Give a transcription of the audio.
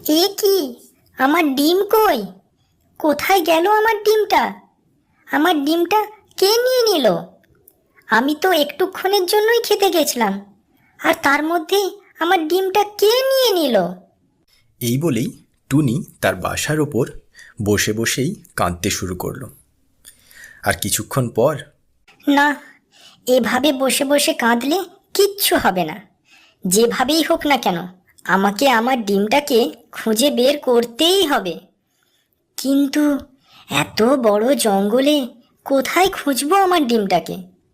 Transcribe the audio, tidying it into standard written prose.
এ কি? আমার ডিম কই? কোথায় গেল আমার ডিমটা? আমার ডিমটা কে নিয়ে নিল? আমি তো একটুক্ষণের জন্যই খেতে গেছিলাম, আর তার মধ্যে আমার ডিমটা কে নিয়ে নিল? এই বলেই টুনি তার বাসার ওপর বসে বসেই কাঁদতে শুরু করলো। আর কিছুক্ষণ পর না, এভাবে বসে বসে কাঁদলে কিচ্ছু হবে না। যেভাবেই হোক না কেন, আমাকে আমার ডিমটাকে খুঁজে বের করতেই হবে। কিন্তু এত বড় জঙ্গলে কোথায় খুঁজবো আমার ডিমটাকে?